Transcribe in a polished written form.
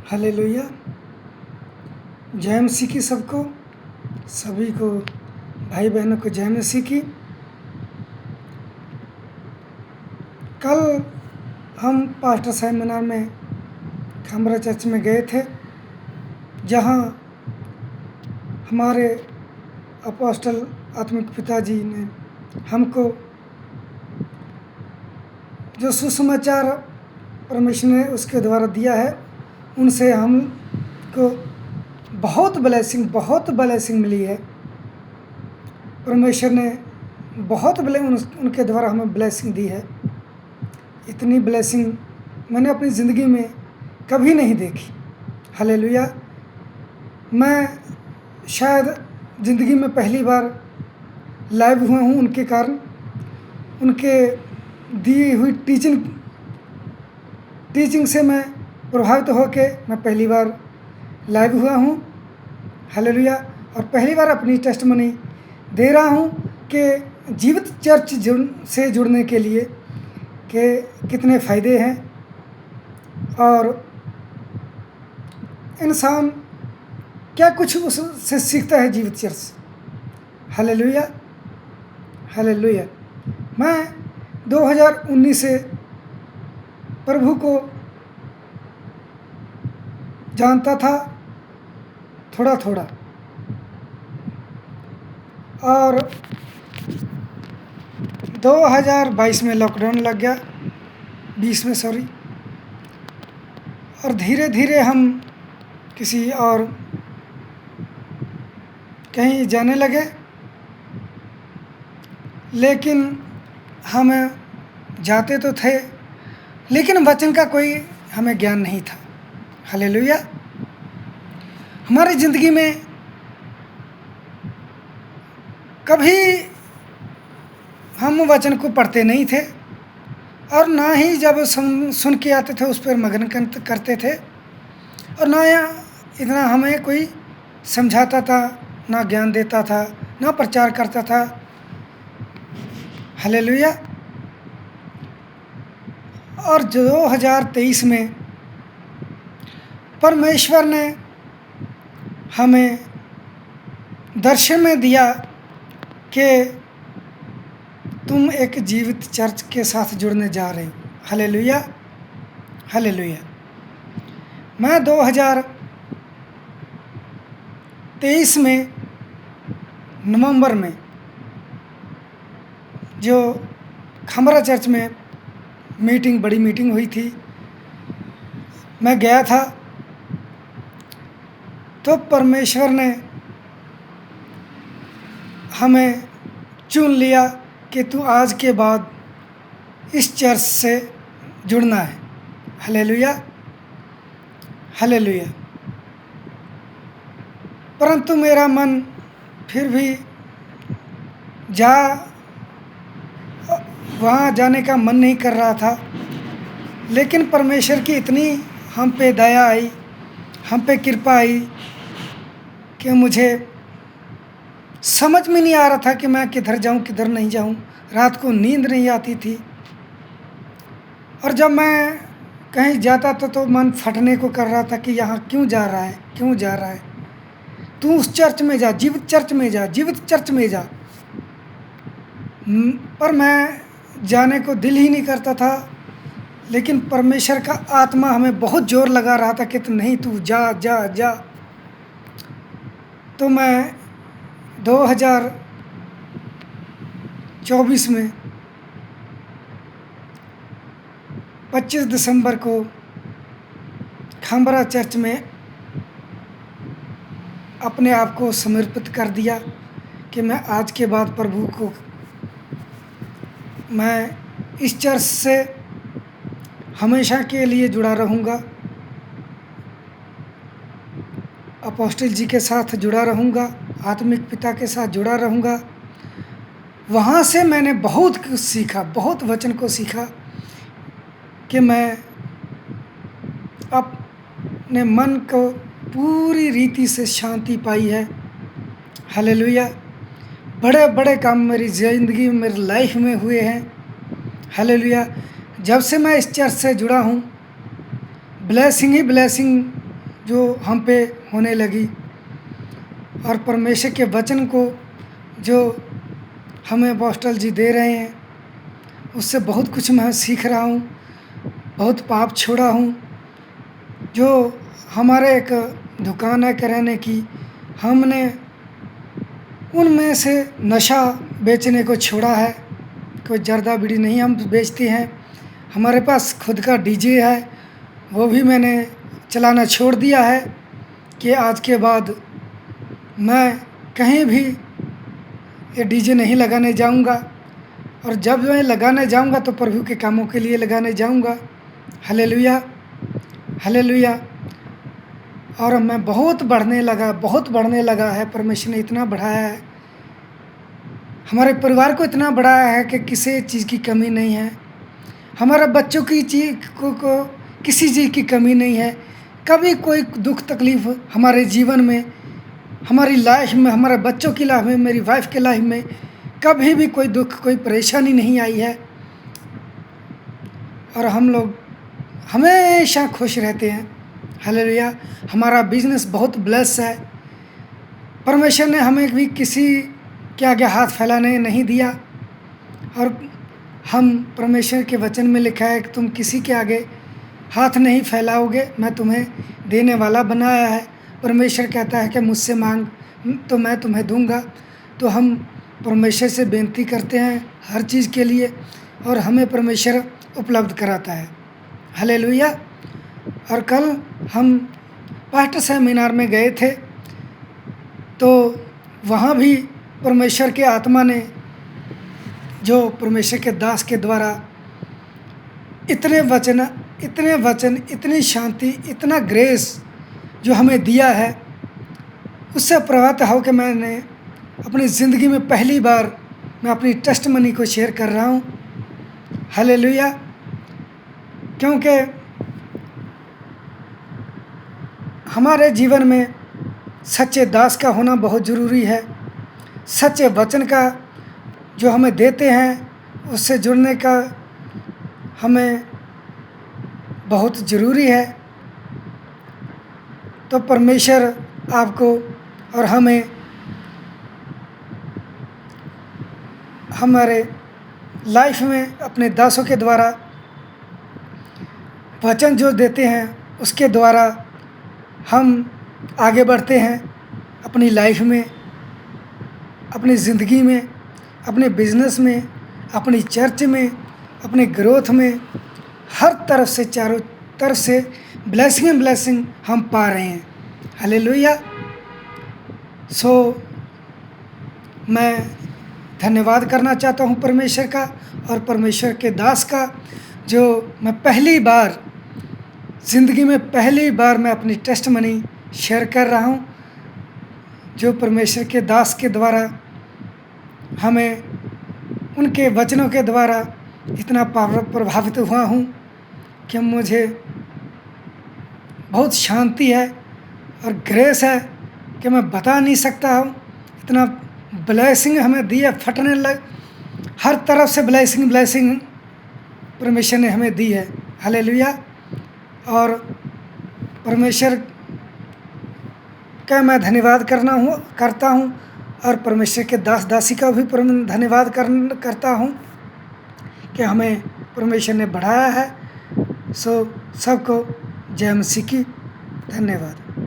Hallelujah. जय मसीह की सबको, सभी को, भाई बहनों को जय मसीह की। कल हम पास्टर सेमिनार में खामरा चर्च में गए थे, जहाँ हमारे अपोस्टल आत्मिक पिताजी ने हमको जो सुसमाचार परमेश्वर ने उसके द्वारा दिया है, उनसे हमको बहुत ब्लेसिंग मिली है। परमेश्वर ने बहुत उनके द्वारा हमें ब्लेसिंग दी है। इतनी ब्लेसिंग मैंने अपनी ज़िंदगी में कभी नहीं देखी। हालेलुया। मैं शायद ज़िंदगी में पहली बार लाइव हुआ हूँ उनके कारण, उनके दी हुई टीचिंग से मैं प्रभावित होके मैं पहली बार लाइव हुआ हूँ। हालेलुया। और पहली बार अपनी टेस्टमनी दे रहा हूँ कि जीवित चर्च से जुड़ने के लिए के कितने फ़ायदे हैं और इंसान क्या कुछ उससे सीखता है जीवित चर्च। हालेलुया। हालेलुया। मैं 2019 से प्रभु को जानता था थोड़ा थोड़ा, और 2022 में लॉकडाउन लग गया, 20 में सॉरी, और धीरे धीरे हम किसी और कहीं जाने लगे, लेकिन हम जाते तो थे लेकिन वचन का कोई हमें ज्ञान नहीं था। हालेलुया। हमारी ज़िंदगी में कभी हम वचन को पढ़ते नहीं थे, और ना ही जब सुन के आते थे उस पर मगन करते थे, और ना इतना हमें कोई समझाता था, ना ज्ञान देता था, ना प्रचार करता था। हालेलुया। और 2023 में परमेश्वर ने हमें दर्शन में दिया कि तुम एक जीवित चर्च के साथ जुड़ने जा रहे हो। हालेलुया। हालेलुया। मैं 2023 में नवंबर में जो खामरा चर्च में बड़ी मीटिंग हुई थी, मैं गया था, तो परमेश्वर ने हमें चुन लिया कि तू आज के बाद इस चर्च से जुड़ना है। हालेलुया। हालेलुया। परंतु मेरा मन फिर भी वहाँ जाने का मन नहीं कर रहा था, लेकिन परमेश्वर की इतनी हम पे दया आई, हम पे कृपा आई कि मुझे समझ में नहीं आ रहा था कि मैं किधर जाऊँ किधर नहीं जाऊँ। रात को नींद नहीं आती थी, और जब मैं कहीं जाता तो मन फटने को कर रहा था कि यहाँ क्यों जा रहा है, क्यों जा रहा है। तू उस चर्च में जा, जीवित चर्च में जा, जीवित चर्च में जा। पर मैं जाने को दिल ही नहीं करता था, लेकिन परमेश्वर का आत्मा हमें बहुत जोर लगा रहा था कि नहीं, तू जा जा जा। तो मैं 2024 में 25 दिसंबर को खामरा चर्च में अपने आप को समर्पित कर दिया कि मैं आज के बाद प्रभु को, मैं इस चर्च से हमेशा के लिए जुड़ा रहूँगा, अपोस्टल जी के साथ जुड़ा रहूँगा, आत्मिक पिता के साथ जुड़ा रहूँगा। वहाँ से मैंने बहुत कुछ सीखा, बहुत वचन को सीखा कि मैं अपने मन को पूरी रीति से शांति पाई है। हालेलुया। बड़े बड़े काम मेरी ज़िंदगी में, मेरी लाइफ में हुए हैं। हालेलुया। जब से मैं इस चर्च से जुड़ा हूँ, ब्लेसिंग ही ब्लेसिंग जो हम पे होने लगी, और परमेश्वर के वचन को जो हमें अपोस्टल जी दे रहे हैं, उससे बहुत कुछ मैं सीख रहा हूँ, बहुत पाप छोड़ा हूँ। जो हमारे एक दुकान है किराने की, हमने उनमें से नशा बेचने को छोड़ा है। कोई जर्दा बीड़ी नहीं हम बेचते हैं। हमारे पास खुद का डीजे है, वो भी मैंने चलाना छोड़ दिया है कि आज के बाद मैं कहीं भी ये डीजे नहीं लगाने जाऊंगा, और जब मैं लगाने जाऊंगा तो प्रभु के कामों के लिए लगाने जाऊंगा। Hallelujah, hallelujah. और मैं बहुत बढ़ने लगा है। परमेश्वर ने इतना बढ़ाया है, हमारे परिवार को इतना बढ़ाया है कि किसी चीज़ की कमी नहीं है। हमारे बच्चों की चीज़ को किसी चीज़ की कमी नहीं है। कभी कोई दुख तकलीफ़ हमारे जीवन में, हमारी लाइफ में, हमारे बच्चों की लाइफ में, मेरी वाइफ के लाइफ में कभी भी कोई दुख, कोई परेशानी नहीं आई है। और हम लोग हमेशा खुश रहते हैं। हालेलुया। हमारा बिजनेस बहुत ब्लेस है। परमेश्वर ने हमें भी किसी के आगे हाथ फैलाने नहीं दिया, और हम परमेश्वर के वचन में लिखा है कि तुम किसी के आगे हाथ नहीं फैलाओगे, मैं तुम्हें देने वाला बनाया है। परमेश्वर कहता है कि मुझसे मांग तो मैं तुम्हें दूंगा। तो हम परमेश्वर से बेनती करते हैं हर चीज़ के लिए, और हमें परमेश्वर उपलब्ध कराता है। हालेलुया। और कल हम पास्टर सेमिनार में गए थे, तो वहाँ भी परमेश्वर के आत्मा ने, जो परमेश्वर के दास के द्वारा इतने वचन, इतनी शांति, इतना ग्रेस जो हमें दिया है, उससे प्रभावित हो के मैंने अपनी ज़िंदगी में पहली बार मैं अपनी टेस्टमनी को शेयर कर रहा हूँ। हालेलुया। क्योंकि हमारे जीवन में सच्चे दास का होना बहुत ज़रूरी है। सच्चे वचन का जो हमें देते हैं, उससे जुड़ने का हमें बहुत ज़रूरी है। तो परमेश्वर आपको और हमें हमारे लाइफ में अपने दासों के द्वारा वचन जो देते हैं, उसके द्वारा हम आगे बढ़ते हैं अपनी लाइफ में, अपनी ज़िंदगी में, अपने बिजनेस में, अपनी चर्च में, अपने ग्रोथ में, हर तरफ से, चारों तरफ से ब्लेसिंग हम पा रहे हैं। हालेलुया। सो मैं धन्यवाद करना चाहता हूँ परमेश्वर का और परमेश्वर के दास का, जो मैं ज़िंदगी में पहली बार मैं अपनी टेस्टमनी शेयर कर रहा हूँ, जो परमेश्वर के दास के द्वारा हमें उनके वचनों के द्वारा इतना प्रभावित हुआ हूँ कि मुझे बहुत शांति है और ग्रेस है कि मैं बता नहीं सकता हूँ। इतना ब्लेसिंग हमें दी है, फटने लग, हर तरफ से ब्लेसिंग परमेश्वर ने हमें दी है। हालेलुया। और परमेश्वर का मैं धन्यवाद करता हूँ, और परमेश्वर के दास दासी का भी धन्यवाद करता हूँ कि हमें परमेश्वर ने बढ़ाया है। सो सबको जय मसीह की धन्यवाद।